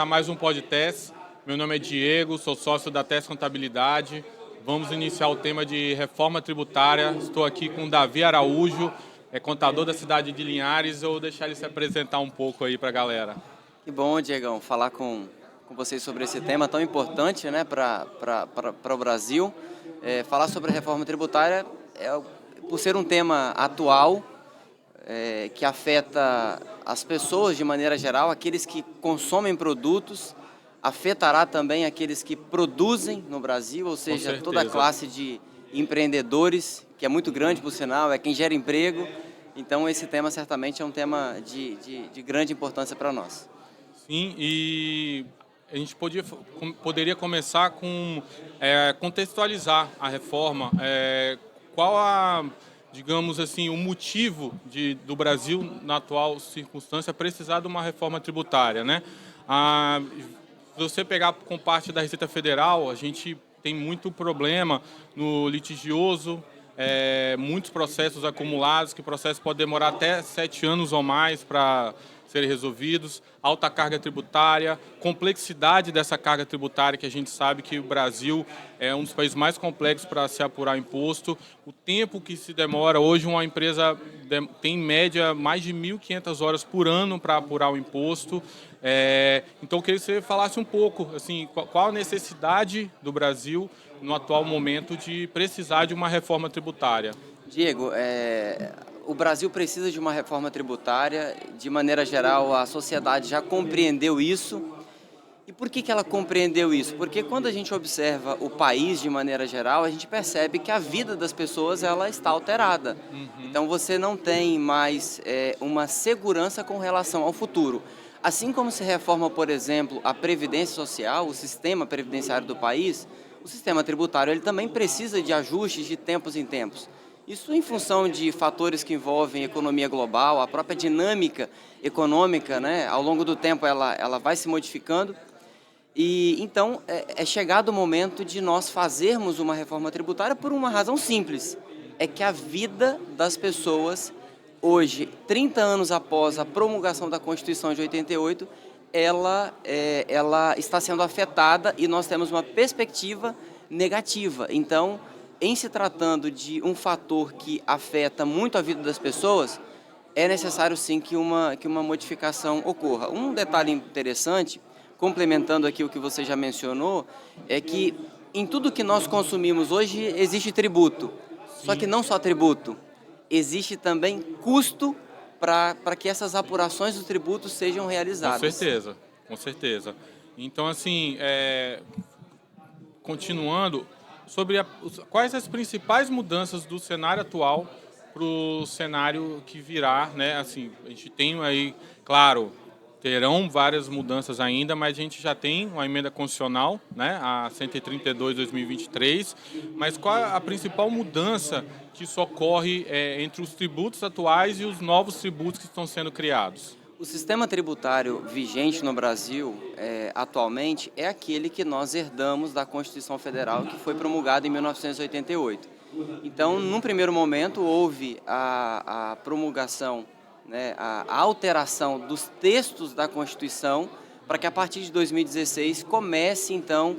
começar mais um podcast. Meu nome é Diego, sou sócio da TES Contabilidade. Vamos iniciar o tema de reforma tributária. Estou aqui com o Davi Araújo, contador da cidade de Linhares. Eu vou deixar ele se apresentar um pouco aí para a galera. Que bom, Diegão, falar com vocês sobre esse tema tão importante, né, para o Brasil. Falar sobre a reforma tributária, por ser um tema atual, que afeta as pessoas de maneira geral, aqueles que consomem produtos, afetará também aqueles que produzem no Brasil, ou seja, toda a classe de empreendedores, que é muito grande, por sinal, é quem gera emprego. Então, esse tema certamente é um tema de grande importância para nós. Sim, e a gente poderia começar com contextualizar a reforma. Qual digamos assim, o motivo do Brasil, na atual circunstância, precisar de uma reforma tributária, né? Se você pegar com parte da Receita Federal, a gente tem muito problema no litigioso, muitos processos acumulados, que o processo pode demorar até 7 anos ou mais para serem resolvidos, alta carga tributária, complexidade dessa carga tributária, que a gente sabe que o Brasil é um dos países mais complexos para se apurar imposto, o tempo que se demora. Hoje uma empresa tem em média mais de 1.500 horas por ano para apurar o imposto. Então eu queria que você falasse um pouco, assim, qual a necessidade do Brasil no atual momento de precisar de uma reforma tributária. Diego, o Brasil precisa de uma reforma tributária. De maneira geral, a sociedade já compreendeu isso. E por que ela compreendeu isso? Porque quando a gente observa o país de maneira geral, a gente percebe que a vida das pessoas ela está alterada. Então você não tem mais uma segurança com relação ao futuro. Assim como se reforma, por exemplo, a Previdência Social, o sistema previdenciário do país, o sistema tributário ele também precisa de ajustes de tempos em tempos. Isso em função de fatores que envolvem economia global, a própria dinâmica econômica, né? Ao longo do tempo ela vai se modificando. E então é chegado o momento de nós fazermos uma reforma tributária por uma razão simples. É que a vida das pessoas, hoje, 30 anos após a promulgação da Constituição de 88, ela está sendo afetada e nós temos uma perspectiva negativa. Então, em se tratando de um fator que afeta muito a vida das pessoas, é necessário sim que uma modificação ocorra. Um detalhe interessante, complementando aqui o que você já mencionou, é que em tudo que nós consumimos hoje existe tributo. Sim. Só que não só tributo, existe também custo para que essas apurações dos tributos sejam realizadas. Com certeza, com certeza. Então, assim, continuando, quais as principais mudanças do cenário atual para o cenário que virá, né? Assim, a gente tem aí, claro, terão várias mudanças ainda, mas a gente já tem uma emenda constitucional, né, a 132/2023, mas qual a principal mudança que isso ocorre entre os tributos atuais e os novos tributos que estão sendo criados? O sistema tributário vigente no Brasil, atualmente, é aquele que nós herdamos da Constituição Federal, que foi promulgada em 1988. Então, num primeiro momento, houve a promulgação, né, a alteração dos textos da Constituição, para que a partir de 2016 comece, então,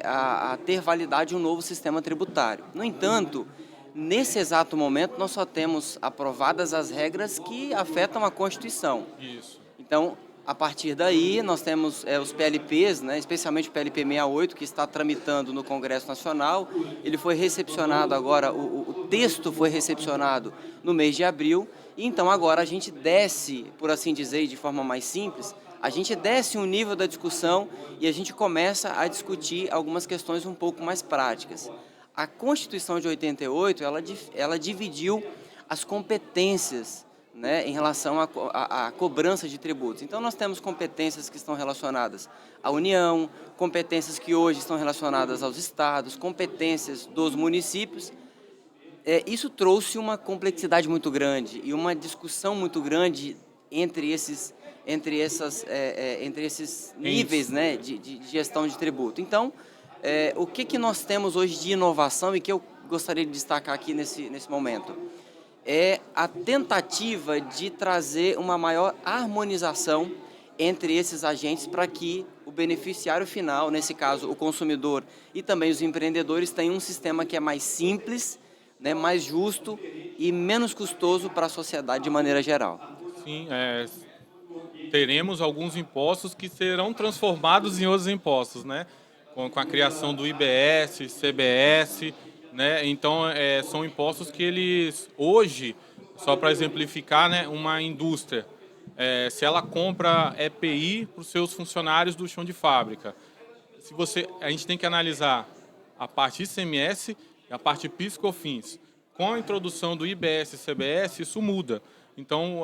a ter validade um novo sistema tributário. No entanto, nesse exato momento, nós só temos aprovadas as regras que afetam a Constituição. Isso. Então, a partir daí, nós temos os PLPs, né, especialmente o PLP 68, que está tramitando no Congresso Nacional. Ele foi recepcionado agora, o texto foi recepcionado no mês de abril. E então, agora a gente desce, por assim dizer, de forma mais simples, a gente desce um nível da discussão e a gente começa a discutir algumas questões um pouco mais práticas. A Constituição de 88, ela dividiu as competências, né, em relação à cobrança de tributos. Então, nós temos competências que estão relacionadas à União, competências que hoje estão relacionadas aos estados, competências dos municípios. Isso trouxe uma complexidade muito grande e uma discussão muito grande entre esses níveis, né, de gestão de tributo. Então, o que nós temos hoje de inovação e que eu gostaria de destacar aqui nesse momento? É a tentativa de trazer uma maior harmonização entre esses agentes para que o beneficiário final, nesse caso o consumidor e também os empreendedores, tenham um sistema que é mais simples, né, mais justo e menos custoso para a sociedade de maneira geral. Sim, teremos alguns impostos que serão transformados em outros impostos, né? Com a criação do IBS, CBS, né? Então, são impostos que eles, hoje, só para exemplificar, né, uma indústria, se ela compra EPI para os seus funcionários do chão de fábrica, a gente tem que analisar a parte ICMS e a parte PIS/COFINS. Com a introdução do IBS e CBS, isso muda. Então,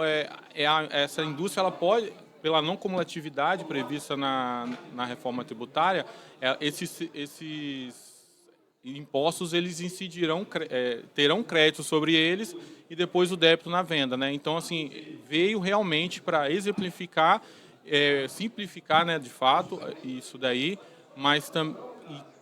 essa indústria, ela pode, pela não cumulatividade prevista na reforma tributária, esses impostos eles incidirão, terão crédito sobre eles e depois o débito na venda, né? Então, assim, veio realmente para exemplificar, simplificar, né, de fato, isso daí, mas também,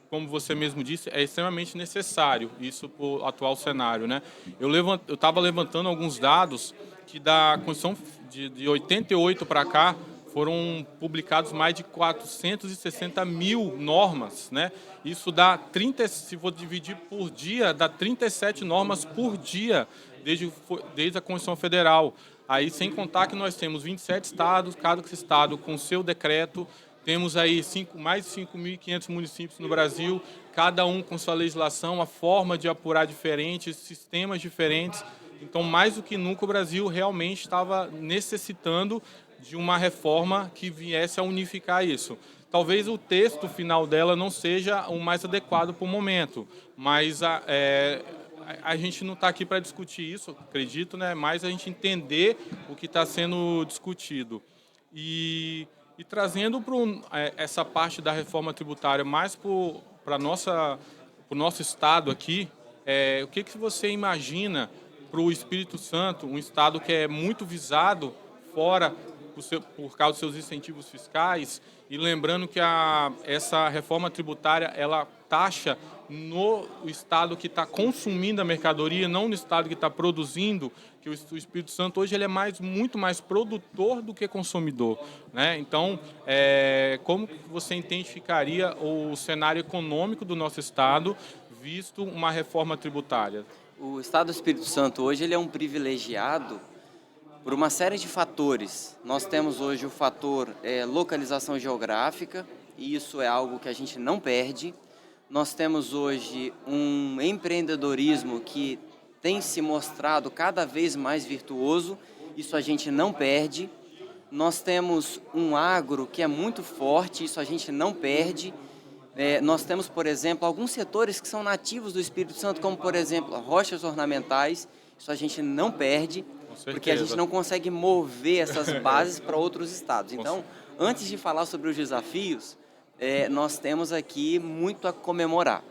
como você mesmo disse, é extremamente necessário isso para o atual cenário, né? Eu estava levantando alguns dados que da Constituição de 88 para cá foram publicados mais de 460 mil normas, né? Isso dá 30, se for dividir por dia, dá 37 normas por dia desde a Constituição Federal. Aí, sem contar que nós temos 27 estados, cada estado com seu decreto. Temos aí mais de 5.500 municípios no Brasil, cada um com sua legislação, a forma de apurar diferentes, sistemas diferentes. Então, mais do que nunca, o Brasil realmente estava necessitando de uma reforma que viesse a unificar isso. Talvez o texto final dela não seja o mais adequado para o momento, mas a gente não está aqui para discutir isso, acredito, né? Mas a gente entender o que está sendo discutido. E trazendo essa parte da reforma tributária mais para o nosso estado aqui, o que você imagina para o Espírito Santo, um estado que é muito visado fora por causa dos seus incentivos fiscais, e lembrando que essa reforma tributária ela taxa no estado que está consumindo a mercadoria, não no estado que está produzindo, que o Espírito Santo hoje ele é muito mais produtor do que consumidor, né? Então, como você identificaria o cenário econômico do nosso estado visto uma reforma tributária? O estado do Espírito Santo hoje ele é um privilegiado por uma série de fatores. Nós temos hoje o fator localização geográfica, e isso é algo que a gente não perde. Nós temos hoje um empreendedorismo que tem se mostrado cada vez mais virtuoso, isso a gente não perde. Nós temos um agro que é muito forte, isso a gente não perde. Nós temos, por exemplo, alguns setores que são nativos do Espírito Santo, como, por exemplo, rochas ornamentais, isso a gente não perde, porque a gente não consegue mover essas bases para outros estados. Então, antes de falar sobre os desafios, nós temos aqui muito a comemorar.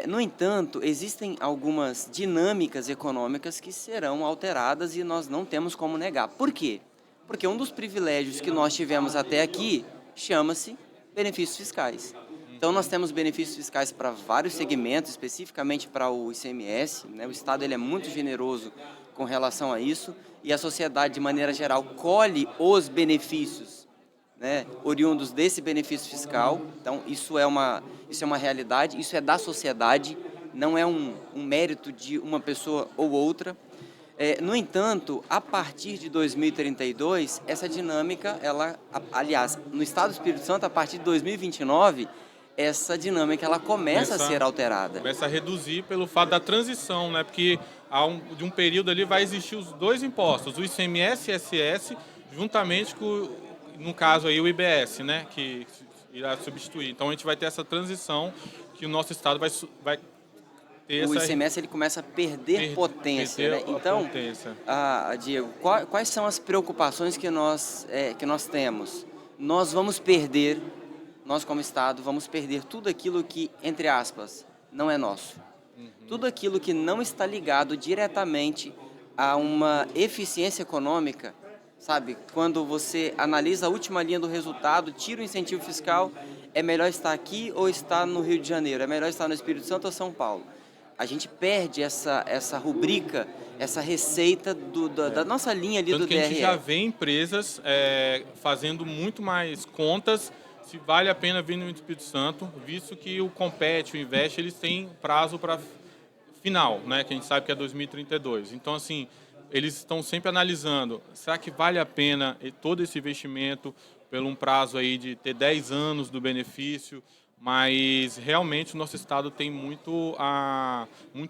No entanto, existem algumas dinâmicas econômicas que serão alteradas e nós não temos como negar. Por quê? Porque um dos privilégios que nós tivemos até aqui chama-se benefícios fiscais. Então, nós temos benefícios fiscais para vários segmentos, especificamente para o ICMS, né? O Estado ele é muito generoso com relação a isso, e a sociedade, de maneira geral, colhe os benefícios, né, oriundos desse benefício fiscal. Então, isso é uma realidade, isso é da sociedade, não é um mérito de uma pessoa ou outra. No entanto, a partir de 2032, essa dinâmica, aliás, no Estado do Espírito Santo, a partir de 2029, essa dinâmica ela começa a ser alterada. Começa a reduzir pelo fato da transição, né? Porque de um período ali vai existir os dois impostos, o ICMS e ISS, juntamente com, no caso aí, o IBS, né? Que irá substituir. Então a gente vai ter essa transição que o nosso estado vai ter. O ICMS ele começa a perder potência, né? Então, Diego, quais são as preocupações que nós temos? Nós vamos perder, nós como Estado, vamos perder tudo aquilo que, entre aspas, não é nosso. Tudo aquilo que não está ligado diretamente a uma eficiência econômica, sabe? Quando você analisa a última linha do resultado, tira o incentivo fiscal, é melhor estar aqui ou estar no Rio de Janeiro? É melhor estar no Espírito Santo ou São Paulo? a gente perde essa rubrica, essa receita da nossa linha ali Tanto do que a gente já DRE. vê empresas fazendo muito mais contas se vale a pena vir no Espírito Santo, visto que o Compete, o Invest, eles têm prazo para final, né, que a gente sabe que é 2032. Então, assim, eles estão sempre analisando, será que vale a pena todo esse investimento pelo um prazo aí de ter 10 anos do benefício, mas realmente o nosso estado tem muitos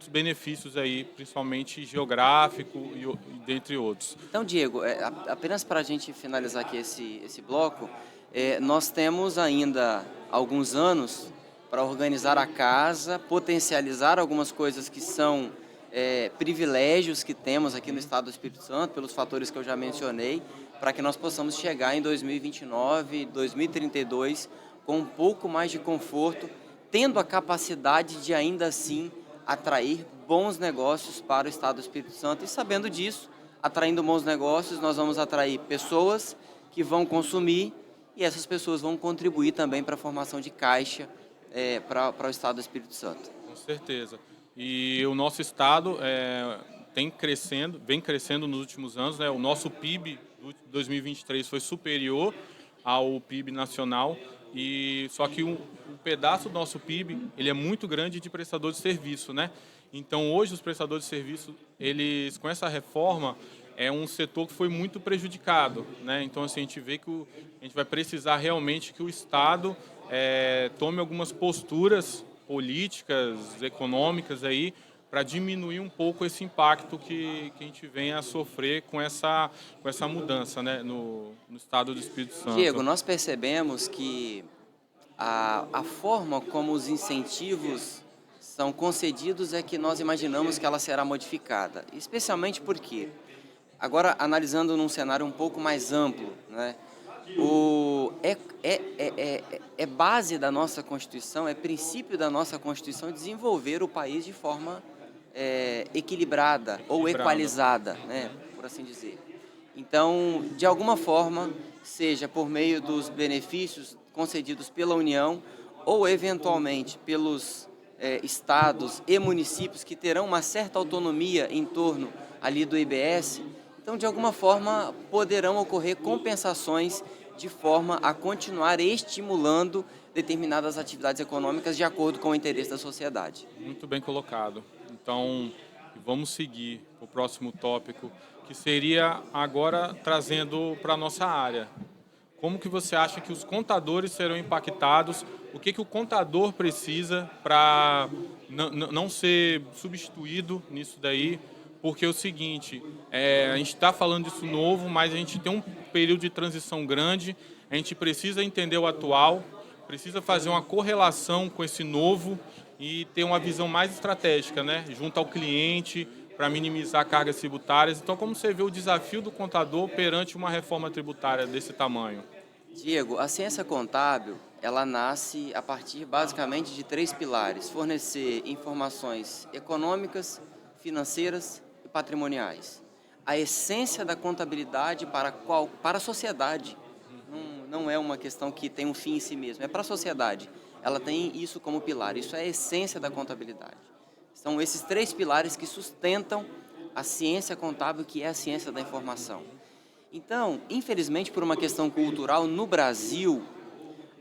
benefícios aí, principalmente geográfico e dentre outros. Então, Diego, apenas para a gente finalizar aqui esse bloco, nós temos ainda alguns anos para organizar a casa, potencializar algumas coisas que são privilégios que temos aqui no estado do Espírito Santo, pelos fatores que eu já mencionei, para que nós possamos chegar em 2029, 2032 com um pouco mais de conforto, tendo a capacidade de ainda assim atrair bons negócios para o estado do Espírito Santo. E sabendo disso, atraindo bons negócios, nós vamos atrair pessoas que vão consumir e essas pessoas vão contribuir também para a formação de caixa para o estado do Espírito Santo. Com certeza. E o nosso estado vem crescendo nos últimos anos, né? O nosso PIB de 2023 foi superior ao PIB nacional, e só que um pedaço do nosso PIB ele é muito grande de prestador de serviço, né? Então hoje os prestadores de serviço, eles com essa reforma é um setor que foi muito prejudicado, né? Então assim, a gente vê que a gente vai precisar realmente que o Estado tome algumas posturas políticas, econômicas aí, para diminuir um pouco esse impacto que a gente vem a sofrer com essa mudança, né, no estado do Espírito Santo. Diego, nós percebemos que a forma como os incentivos são concedidos é que nós imaginamos que ela será modificada, especialmente porque, agora analisando num cenário um pouco mais amplo, né, é base da nossa Constituição, é princípio da nossa Constituição desenvolver o país de forma equilibrada ou equalizada, né, por assim dizer. Então, de alguma forma, seja por meio dos benefícios concedidos pela União ou, eventualmente, pelos estados e municípios que terão uma certa autonomia em torno ali do IBS, então, de alguma forma, poderão ocorrer compensações de forma a continuar estimulando determinadas atividades econômicas de acordo com o interesse da sociedade. Muito bem colocado. Então, vamos seguir para o próximo tópico, que seria agora trazendo para a nossa área. Como que você acha que os contadores serão impactados? O que o contador precisa para não ser substituído nisso daí? Porque é o seguinte, a gente está falando disso novo, mas a gente tem um período de transição grande, a gente precisa entender o atual, precisa fazer uma correlação com esse novo e ter uma visão mais estratégica, né, junto ao cliente, para minimizar cargas tributárias. Então, como você vê o desafio do contador perante uma reforma tributária desse tamanho? Diego, a ciência contábil, ela nasce a partir basicamente de 3 pilares: fornecer informações econômicas, financeiras e patrimoniais. A essência da contabilidade para a sociedade não é uma questão que tem um fim em si mesmo, é para a sociedade. Ela tem isso como pilar, isso é a essência da contabilidade. São esses 3 pilares que sustentam a ciência contábil, que é a ciência da informação. Então, infelizmente, por uma questão cultural, no Brasil,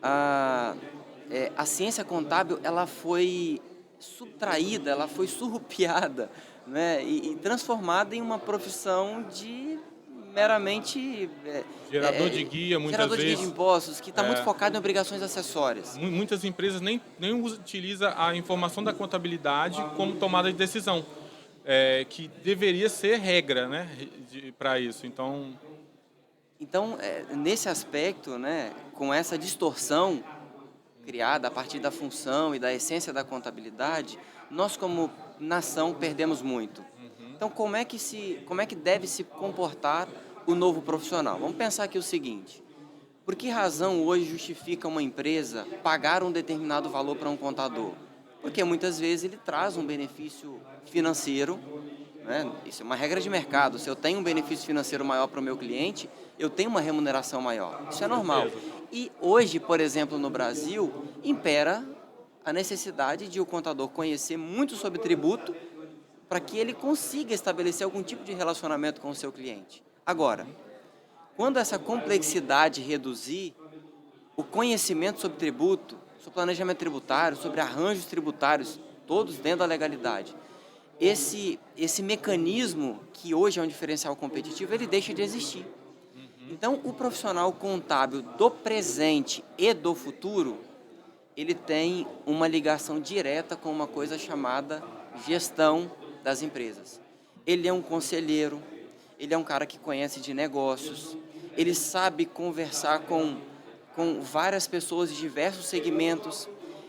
a ciência contábil ela foi subtraída, ela foi surrupiada, né, e transformada em uma profissão de meramente Gerador de guia, muitas gerador vezes. De guia de impostos, que está muito focado em obrigações acessórias. Muitas empresas nem utilizam a informação da contabilidade como tomada de decisão, que deveria ser regra, né, para isso. Então, nesse aspecto, né, com essa distorção criada a partir da função e da essência da contabilidade, nós como nação perdemos muito. Então, como é que deve se comportar o novo profissional? Vamos pensar aqui o seguinte: por que razão hoje justifica uma empresa pagar um determinado valor para um contador? Porque muitas vezes ele traz um benefício financeiro, né? Isso é uma regra de mercado. Se eu tenho um benefício financeiro maior para o meu cliente, eu tenho uma remuneração maior. Isso é normal. E hoje, por exemplo, no Brasil, impera a necessidade de o contador conhecer muito sobre tributo para que ele consiga estabelecer algum tipo de relacionamento com o seu cliente. Agora, quando essa complexidade reduzir, o conhecimento sobre tributo, sobre planejamento tributário, sobre arranjos tributários, todos dentro da legalidade, esse mecanismo que hoje é um diferencial competitivo, ele deixa de existir. Então, o profissional contábil do presente e do futuro, ele tem uma ligação direta com uma coisa chamada gestão das empresas. Ele é um conselheiro, ele é um cara que conhece de negócios, ele sabe conversar com várias pessoas de diversos segmentos,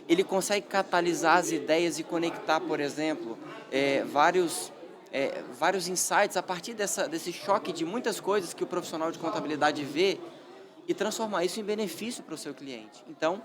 ele consegue catalisar as ideias e conectar, por exemplo, vários insights a partir desse choque de muitas coisas que o profissional de contabilidade vê e transformar isso em benefício para o seu cliente. Então,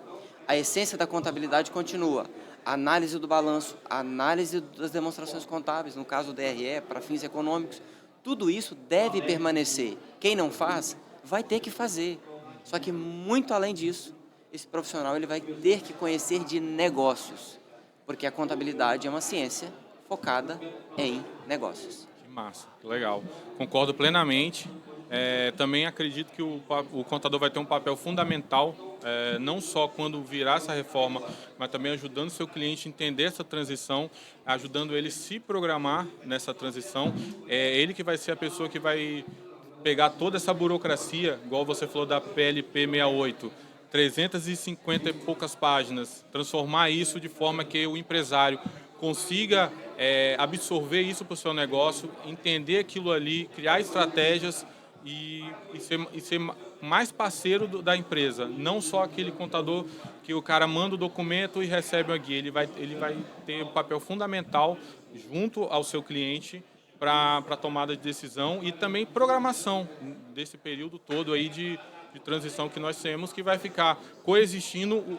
a essência da contabilidade continua. A análise do balanço, a análise das demonstrações contábeis, no caso do DRE, para fins econômicos, tudo isso deve permanecer. Quem não faz, vai ter que fazer. Só que, muito além disso, esse profissional ele vai ter que conhecer de negócios, porque a contabilidade é uma ciência focada em negócios. Que massa, que legal. Concordo plenamente. Também acredito que o contador vai ter um papel fundamental, não só quando virar essa reforma, mas também ajudando o seu cliente a entender essa transição, ajudando ele a se programar nessa transição. É ele que vai ser a pessoa que vai pegar toda essa burocracia, igual você falou da PLP 68, 350 e poucas páginas, transformar isso de forma que o empresário consiga absorver isso para o seu negócio, entender aquilo ali, criar estratégias e ser mais parceiro da empresa, não só aquele contador que o cara manda o documento e recebe a guia. Ele vai ter um papel fundamental junto ao seu cliente para a tomada de decisão e também programação desse período todo aí de transição que nós temos, que vai ficar coexistindo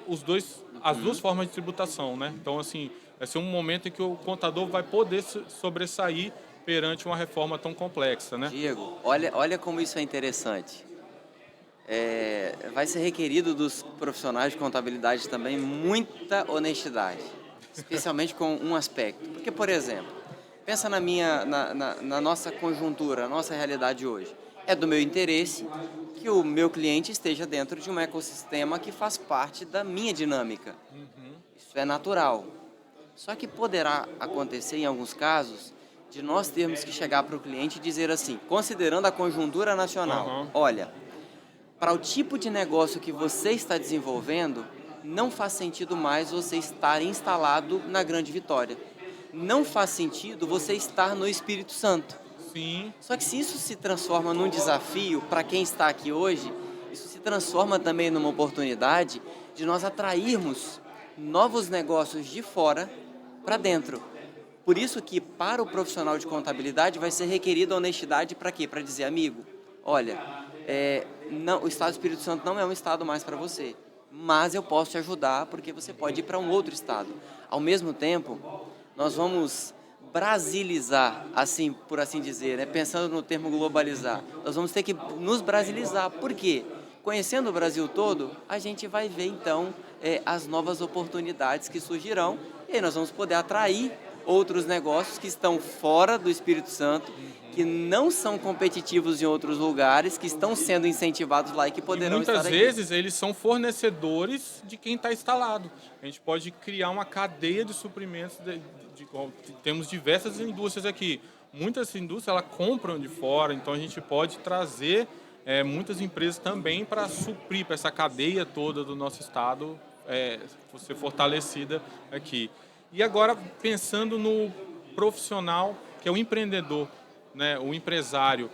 as duas formas de tributação, né? Então, assim, vai ser um momento em que o contador vai poder sobressair perante uma reforma tão complexa, né? Diego, olha como isso é interessante. Vai ser requerido dos profissionais de contabilidade também muita honestidade, especialmente com um aspecto. Porque, por exemplo, pensa na nossa conjuntura, na nossa realidade hoje. É do meu interesse que o meu cliente esteja dentro de um ecossistema que faz parte da minha dinâmica. Isso é natural. Só que poderá acontecer, em alguns casos, de nós termos que chegar para o cliente e dizer assim, considerando a conjuntura nacional, olha, para o tipo de negócio que você está desenvolvendo, não faz sentido mais você estar instalado na Grande Vitória. Não faz sentido você estar no Espírito Santo. Sim. Só que se isso se transforma num desafio para quem está aqui hoje, isso se transforma também numa oportunidade de nós atrairmos novos negócios de fora para dentro. Por isso que para o profissional de contabilidade vai ser requerida honestidade para quê? Para dizer, amigo, olha, o Estado do Espírito Santo não é um estado mais para você, mas eu posso te ajudar porque você pode ir para um outro estado. Ao mesmo tempo, nós vamos brasilizar, assim, por assim dizer, né? Pensando no termo globalizar, nós vamos ter que nos brasilizar. Por quê? Conhecendo o Brasil todo, a gente vai ver, então, as novas oportunidades que surgirão e aí nós vamos poder atrair outros negócios que estão fora do Espírito Santo, que não são competitivos em outros lugares, que estão sendo incentivados lá e que poderão estar aqui. Muitas vezes eles são fornecedores de quem está instalado. A gente pode criar uma cadeia de suprimentos, temos diversas indústrias aqui. Muitas indústrias elas compram de fora, então a gente pode trazer muitas empresas também para suprir, para essa cadeia toda do nosso estado ser fortalecida aqui. E agora, pensando no profissional, que é o empreendedor, né, o empresário,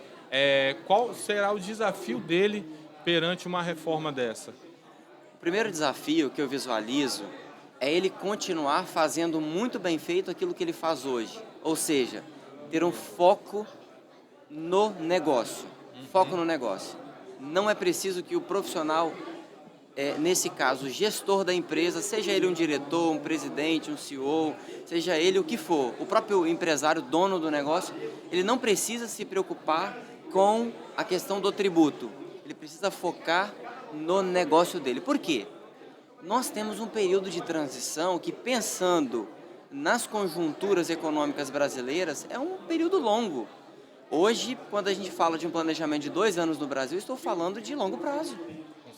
qual será o desafio dele perante uma reforma dessa? O primeiro desafio que eu visualizo é ele continuar fazendo muito bem feito aquilo que ele faz hoje. Ou seja, ter um foco no negócio. Foco no negócio. Não é preciso que o profissional, nesse caso, gestor da empresa, seja ele um diretor, um presidente, um CEO, seja ele o que for, o próprio empresário, dono do negócio, ele não precisa se preocupar com a questão do tributo. Ele precisa focar no negócio dele. Por quê? nós temos um período de transição que, pensando nas conjunturas econômicas brasileiras, é um período longo. Hoje, quando a gente fala de um planejamento de 2 anos no Brasil, estou falando de longo prazo,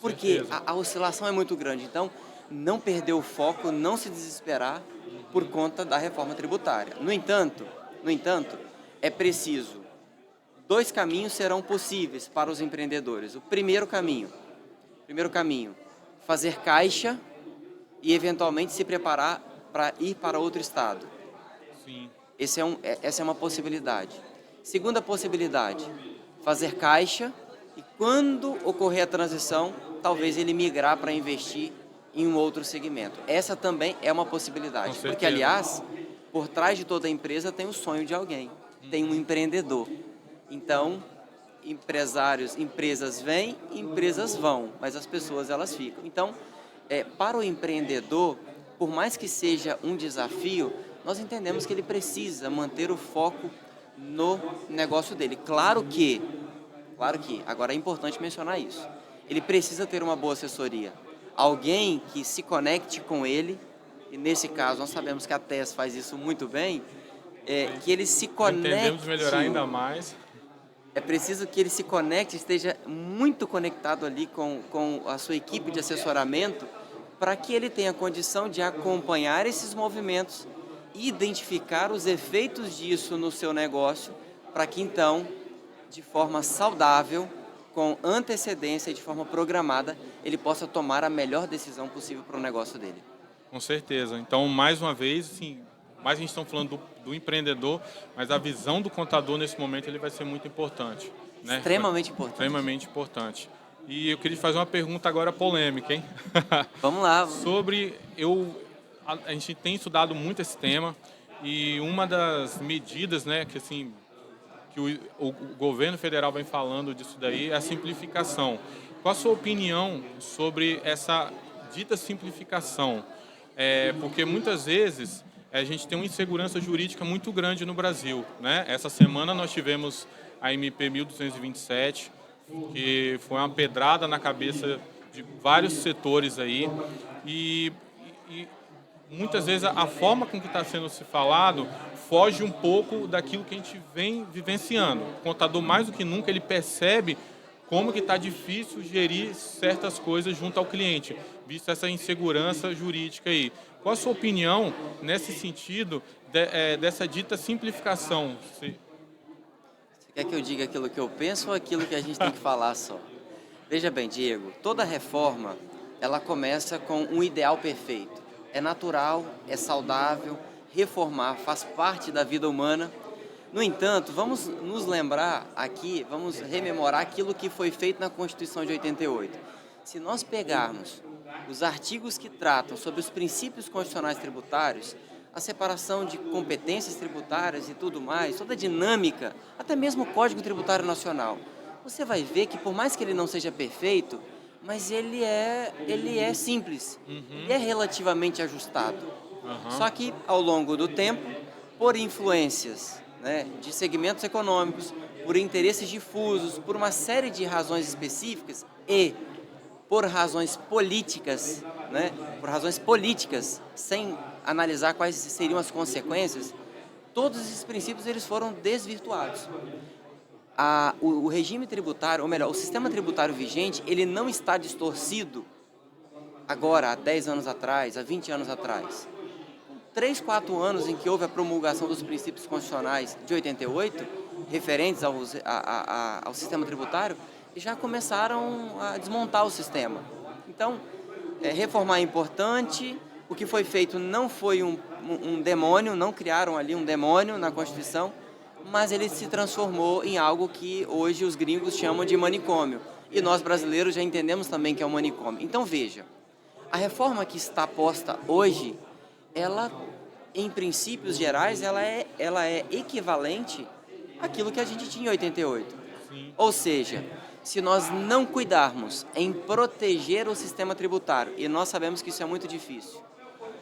porque a oscilação é muito grande. Então, não perder o foco, não se desesperar por conta da reforma tributária. No entanto, é preciso, 2 caminhos serão possíveis para os empreendedores. O primeiro caminho, fazer caixa e eventualmente se preparar para ir para outro estado. Sim. Essa é uma possibilidade. Segunda possibilidade, fazer caixa e, quando ocorrer a transição, talvez ele migrar para investir em um outro segmento. Essa também é uma possibilidade. Porque, aliás, por trás de toda empresa tem o sonho de alguém, tem um empreendedor. Então, empresas vêm, empresas vão, mas as pessoas, elas ficam. Então, para o empreendedor, por mais que seja um desafio, nós entendemos que ele precisa manter o foco no negócio dele. Claro que, agora é importante mencionar isso, ele precisa ter uma boa assessoria, alguém que se conecte com ele, e nesse caso nós sabemos que a TES faz isso muito bem, que ele se conecte. Entendemos melhorar ainda mais. É preciso que ele se conecte, esteja muito conectado ali com a sua equipe de assessoramento, para que ele tenha condição de acompanhar esses movimentos e identificar os efeitos disso no seu negócio, para que então, de forma saudável, com antecedência e de forma programada, ele possa tomar a melhor decisão possível para o negócio dele. Com certeza. Então, mais uma vez, assim, mais a gente está falando do empreendedor, mas a visão do contador nesse momento ele vai ser muito importante. Né? Extremamente importante. Extremamente importante. E eu queria te fazer uma pergunta agora polêmica, hein? Vamos lá. A gente tem estudado muito esse tema e uma das medidas, né, que assim que o governo federal vem falando disso daí é a simplificação. Qual a sua opinião sobre essa dita simplificação? Porque muitas vezes a gente tem uma insegurança jurídica muito grande no Brasil, né? Essa semana nós tivemos a MP 1227, que foi uma pedrada na cabeça de vários setores aí, e muitas vezes a forma com que está sendo se falado foge um pouco daquilo que a gente vem vivenciando. O contador, mais do que nunca, ele percebe como que está difícil gerir certas coisas junto ao cliente, visto essa insegurança jurídica aí. Qual a sua opinião nesse sentido dessa dita simplificação? Você quer que eu diga aquilo que eu penso ou aquilo que a gente tem que falar só? Veja bem, Diego, toda reforma, ela começa com um ideal perfeito. É natural, é saudável, reformar faz parte da vida humana. No entanto, vamos nos lembrar aqui, vamos rememorar aquilo que foi feito na Constituição de 88. Se nós pegarmos os artigos que tratam sobre os princípios constitucionais tributários, a separação de competências tributárias e tudo mais, toda a dinâmica, até mesmo o Código Tributário Nacional, você vai ver que, por mais que ele não seja perfeito, mas ele é simples, ele é relativamente ajustado. Só que, ao longo do tempo, por influências, né, de segmentos econômicos, por interesses difusos, por uma série de razões específicas e por razões políticas, né, sem analisar quais seriam as consequências, todos esses princípios eles foram desvirtuados. O regime tributário, ou melhor, o sistema tributário vigente, ele não está distorcido agora, há 10 anos atrás, há 20 anos atrás. 3, 4 anos em que houve a promulgação dos princípios constitucionais de 88, referentes ao sistema tributário, já começaram a desmontar o sistema. Então, reformar é importante. O que foi feito não foi um demônio, não criaram ali um demônio na Constituição, mas ele se transformou em algo que hoje os gringos chamam de manicômio. E nós brasileiros já entendemos também que é um manicômio. Então veja, a reforma que está posta hoje, ela, em princípios gerais, ela é equivalente àquilo que a gente tinha em 88. Sim. Ou seja, se nós não cuidarmos em proteger o sistema tributário, e nós sabemos que isso é muito difícil,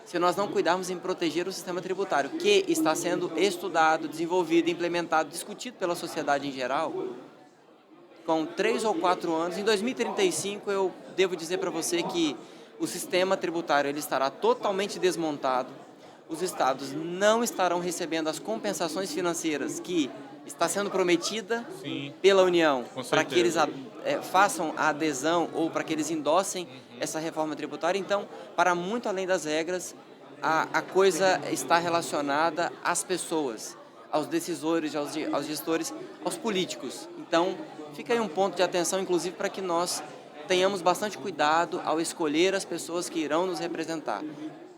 se nós não cuidarmos em proteger o sistema tributário, que está sendo estudado, desenvolvido, implementado, discutido pela sociedade em geral, com 3 ou 4 anos, em 2035 eu devo dizer para você que o sistema tributário ele estará totalmente desmontado, os estados não estarão recebendo as compensações financeiras que está sendo prometida Sim, pela União com para que eles certeza. façam a adesão ou para que eles endossem essa reforma tributária. Então, para muito além das regras, a coisa está relacionada às pessoas, aos decisores, aos gestores, aos políticos. Então, fica aí um ponto de atenção, inclusive, para que nós tenhamos bastante cuidado ao escolher as pessoas que irão nos representar,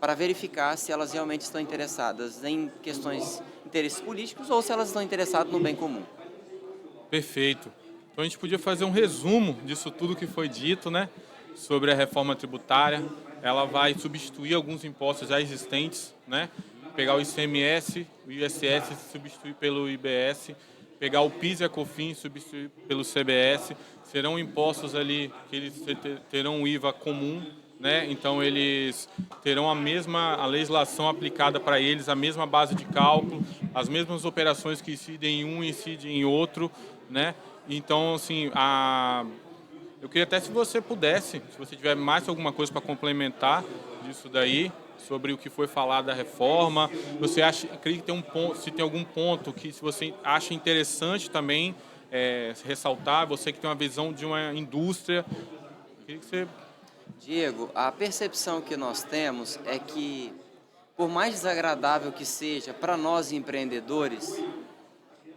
para verificar se elas realmente estão interessadas em questões, interesses políticos ou se elas estão interessadas no bem comum. Perfeito. Então a gente podia fazer um resumo disso tudo que foi dito, né, sobre a reforma tributária. Ela vai substituir alguns impostos já existentes, né? Pegar o ICMS, o ISS substituir pelo IBS, pegar o PIS e a COFINS substituir pelo CBS. Serão impostos ali que eles terão o IVA comum, né? Então eles terão a legislação aplicada para eles, a mesma base de cálculo, as mesmas operações que incidem em um incidem em outro, né? Então, assim, eu queria até se você pudesse, se você tiver mais alguma coisa para complementar disso daí, sobre o que foi falado da reforma, você acredita que tem um ponto, se tem algum ponto que se você acha interessante também ressaltar, você que tem uma visão de uma indústria, eu queria que você... Diego, a percepção que nós temos é que, por mais desagradável que seja para nós empreendedores,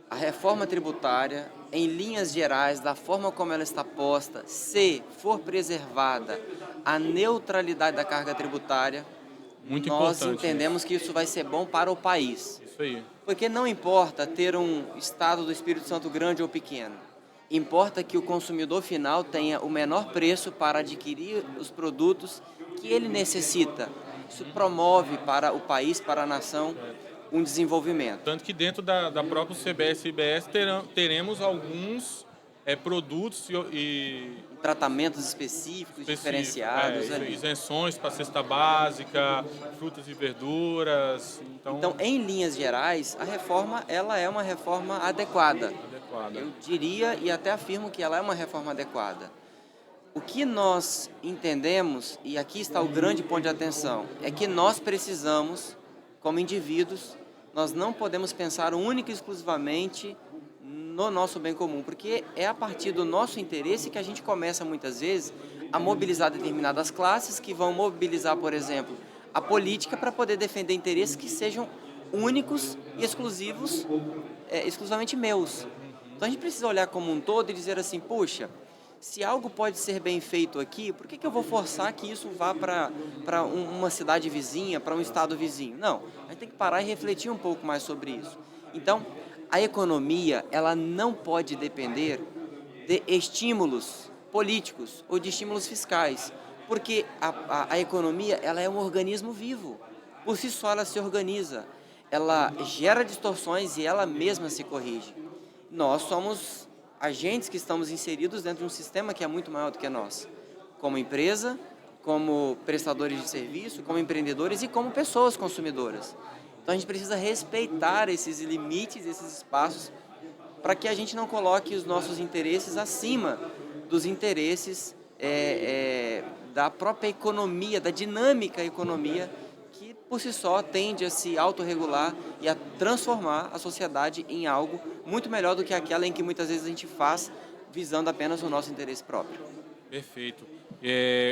a reforma tributária, em linhas gerais, da forma como ela está posta, se for preservada a neutralidade da carga tributária, Muito nós importante entendemos que isso vai ser bom para o país. isso aí. Porque não importa ter um estado do Espírito Santo grande ou pequeno, importa que o consumidor final tenha o menor preço para adquirir os produtos que ele necessita. Isso promove para o país, para a nação, um desenvolvimento. Tanto que dentro da própria CBS e IBS teremos alguns produtos Tratamentos específicos, diferenciados ali. isenções para cesta básica, frutas e verduras. Então, em linhas gerais, a reforma ela é uma reforma adequada. Adequada. Eu diria e até afirmo que ela é uma reforma adequada. O que nós entendemos, e aqui está o grande ponto de atenção, é que nós precisamos, como indivíduos, nós não podemos pensar única e exclusivamente no nosso bem comum, porque é a partir do nosso interesse que a gente começa, muitas vezes, a mobilizar determinadas classes que vão mobilizar, por exemplo, a política para poder defender interesses que sejam únicos e exclusivos, exclusivamente meus. Então a gente precisa olhar como um todo e dizer assim, puxa, se algo pode ser bem feito aqui, por que eu vou forçar que isso vá para uma cidade vizinha, para um estado vizinho? Não, a gente tem que parar e refletir um pouco mais sobre isso. Então, a economia, ela não pode depender de estímulos políticos ou de estímulos fiscais, porque a economia, ela é um organismo vivo. Por si só, ela se organiza, ela gera distorções e ela mesma se corrige. Nós somos agentes que estamos inseridos dentro de um sistema que é muito maior do que nós, como empresa, como prestadores de serviço, como empreendedores e como pessoas consumidoras. Então a gente precisa respeitar esses limites, esses espaços, para que a gente não coloque os nossos interesses acima dos interesses da própria economia, da dinâmica economia, que por si só tende a se autorregular e a transformar a sociedade em algo muito melhor do que aquela em que muitas vezes a gente faz visando apenas o nosso interesse próprio. Perfeito.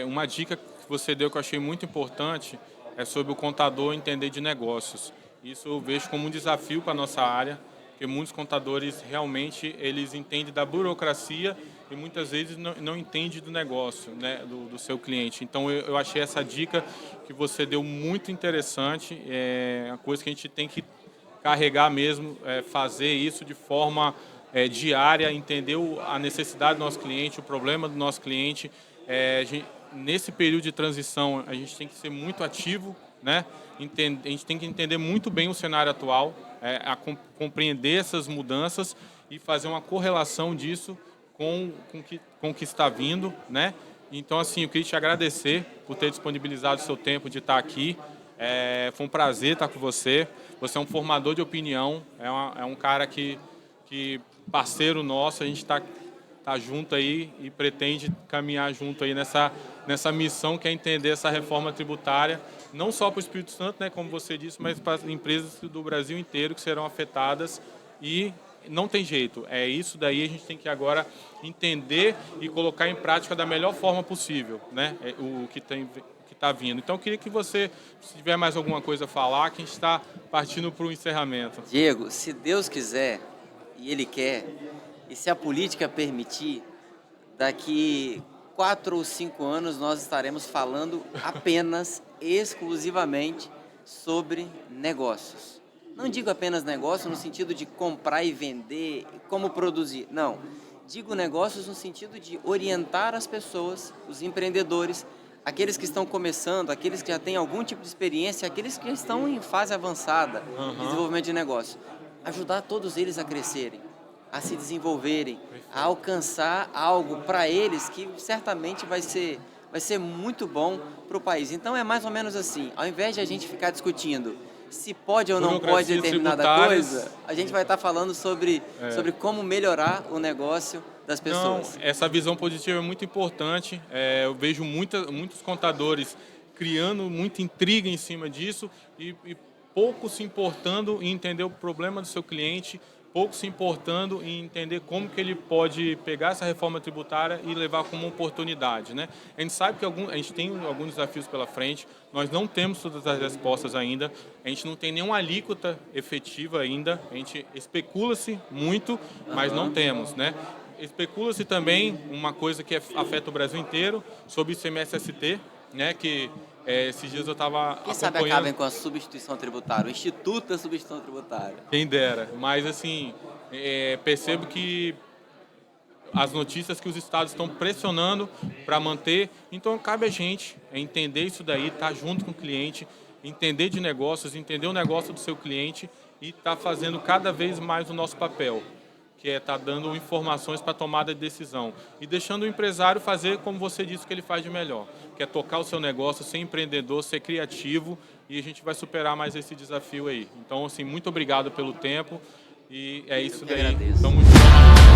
Uma dica que você deu que eu achei muito importante é sobre o contador entender de negócios. Isso eu vejo como um desafio para a nossa área, porque muitos contadores realmente eles entendem da burocracia e muitas vezes não entendem do negócio, né, do seu cliente. Então eu achei essa dica que você deu muito interessante, é uma coisa que a gente tem que carregar mesmo, fazer isso de forma diária, entender a necessidade do nosso cliente, o problema do nosso cliente. Nesse período de transição, a gente tem que ser muito ativo, né? A gente tem que entender muito bem o cenário atual, compreender essas mudanças e fazer uma correlação disso com o que está vindo, né? Então, assim, eu queria te agradecer por ter disponibilizado o seu tempo de estar aqui. Foi um prazer estar com você. Você é um formador de opinião, é um cara que parceiro nosso, a gente está tá junto aí e pretende caminhar junto aí nessa missão que é entender essa reforma tributária, não só para o Espírito Santo, né, como você disse, mas para as empresas do Brasil inteiro que serão afetadas e não tem jeito. É isso daí, a gente tem que agora entender e colocar em prática da melhor forma possível, né, o que está vindo. Então, eu queria que você, se tiver mais alguma coisa a falar, que a gente está partindo para o encerramento. Diego, se Deus quiser, e Ele quer, e se a política permitir, daqui 4 ou 5 anos nós estaremos falando apenas, exclusivamente, sobre negócios. Não digo apenas negócio no sentido de comprar e vender, como produzir. Não. Digo negócios no sentido de orientar as pessoas, os empreendedores, aqueles que estão começando, aqueles que já têm algum tipo de experiência, aqueles que estão em fase avançada de desenvolvimento de negócio. Ajudar todos eles a crescerem, a se desenvolverem, a alcançar algo para eles que certamente vai ser muito bom para o país. Então é mais ou menos assim, ao invés de a gente ficar discutindo se pode ou não pode determinada coisa, a gente vai estar falando sobre como melhorar o negócio das pessoas. Não, essa visão positiva é muito importante. Eu vejo muitos contadores criando muita intriga em cima disso e pouco se importando em entender o problema do seu cliente, pouco se importando em entender como que ele pode pegar essa reforma tributária e levar como oportunidade, né? A gente sabe que a gente tem alguns desafios pela frente, nós não temos todas as respostas ainda, a gente não tem nenhuma alíquota efetiva ainda, a gente especula-se muito, mas não temos, né? Especula-se também uma coisa que afeta o Brasil inteiro, sobre o ICMS-ST, né, que esses dias eu estava acompanhando... Quem sabe acabem com a substituição tributária, o Instituto da Substituição Tributária. Quem dera, mas assim, percebo que as notícias que os estados estão pressionando para manter, então cabe a gente entender isso daí, estar junto com o cliente, entender de negócios, entender o negócio do seu cliente e estar fazendo cada vez mais o nosso papel, que é estar dando informações para tomada de decisão e deixando o empresário fazer como você disse que ele faz de melhor, que é tocar o seu negócio, ser empreendedor, ser criativo, e a gente vai superar mais esse desafio aí. Então, assim, muito obrigado pelo tempo e é isso daí. Agradeço. Tamo junto.